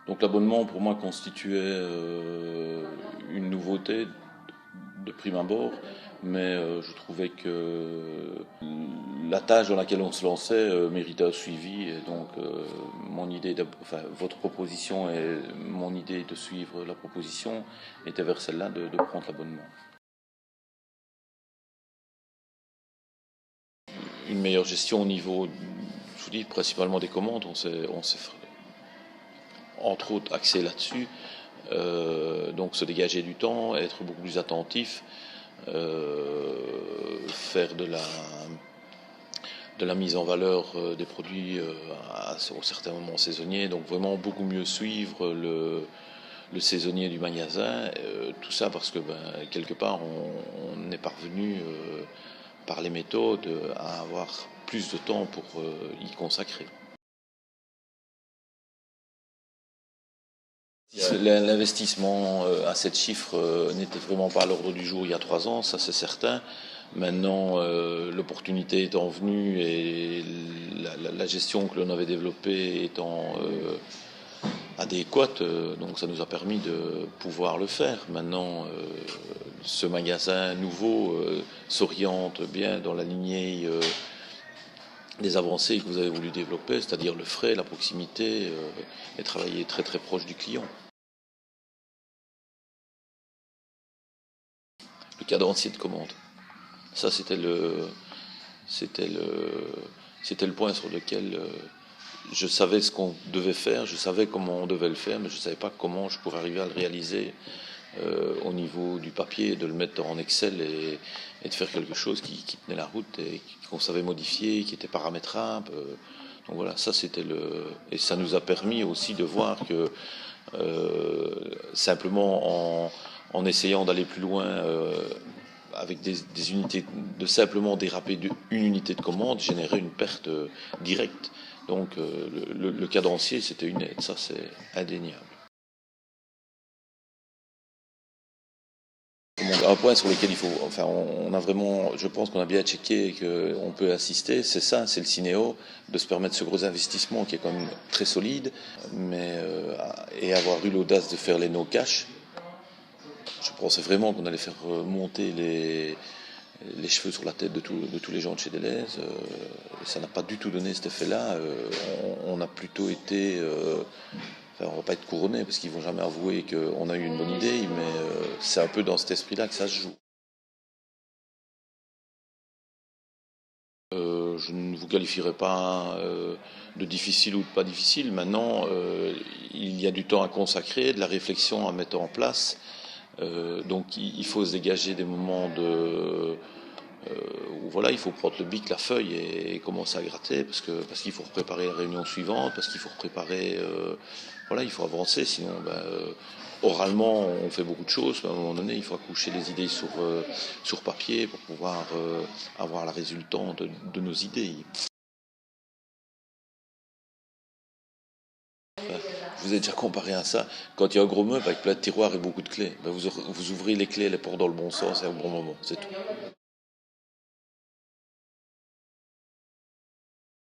Donc l'abonnement pour moi constituait une nouveauté de prime abord, mais je trouvais que la tâche dans laquelle on se lançait méritait un suivi, et donc votre proposition et mon idée de suivre la proposition était vers celle-là de prendre l'abonnement. Une meilleure gestion au niveau, je vous dis, principalement des commandes, on s'est entre autres axé là-dessus. Donc se dégager du temps, être beaucoup plus attentif, faire de la mise en valeur des produits à certains moments saisonniers, donc vraiment beaucoup mieux suivre le saisonnier du magasin, tout ça parce que quelque part on est parvenu par les méthodes à avoir plus de temps pour y consacrer. L'investissement à 7 chiffres n'était vraiment pas à l'ordre du jour il y a 3 ans, ça c'est certain. Maintenant, l'opportunité étant venue et la gestion que l'on avait développée étant adéquate, donc ça nous a permis de pouvoir le faire. Maintenant, ce magasin nouveau s'oriente bien dans la lignée des avancées que vous avez voulu développer, c'est-à-dire le frais, la proximité et travailler très très proche du client. Le cadencier de commande. Ça, c'était le point sur lequel je savais ce qu'on devait faire, je savais comment on devait le faire, mais je ne savais pas comment je pourrais arriver à le réaliser au niveau du papier, de le mettre en Excel et de faire quelque chose qui tenait la route et qu'on savait modifier, qui était paramétrable. Donc voilà, ça c'était et ça nous a permis aussi de voir que simplement en essayant d'aller plus loin avec des unités, de simplement déraper une unité de commande, générer une perte directe. Donc le cadencier, c'était une aide, ça c'est indéniable. Un point sur lequel on a vraiment, je pense qu'on a bien checké et qu'on peut assister, c'est ça, c'est le Cinéo, de se permettre ce gros investissement qui est quand même très solide, et avoir eu l'audace de faire les no-cash. Je pensais vraiment qu'on allait faire monter les cheveux sur la tête de tous les gens de chez Deleuze. Ça n'a pas du tout donné cet effet-là. On a plutôt été... on va pas être couronné parce qu'ils vont jamais avouer qu'on a eu une bonne idée, mais c'est un peu dans cet esprit-là que ça se joue. Je ne vous qualifierai pas de difficile ou de pas difficile. Maintenant, il y a du temps à consacrer, de la réflexion à mettre en place. Donc il faut se dégager des moments où voilà, il faut prendre le bic, la feuille et commencer à gratter parce qu'il faut préparer la réunion suivante, parce qu'il faut préparer, voilà, il faut avancer, sinon oralement on fait beaucoup de choses, mais à un moment donné il faut accoucher les idées sur papier pour pouvoir avoir la résultante de nos idées. Je vous ai déjà comparé à ça. Quand il y a un gros meuble avec plein de tiroirs et beaucoup de clés, vous ouvrez les clés, les portes dans le bon sens et au bon moment, c'est tout.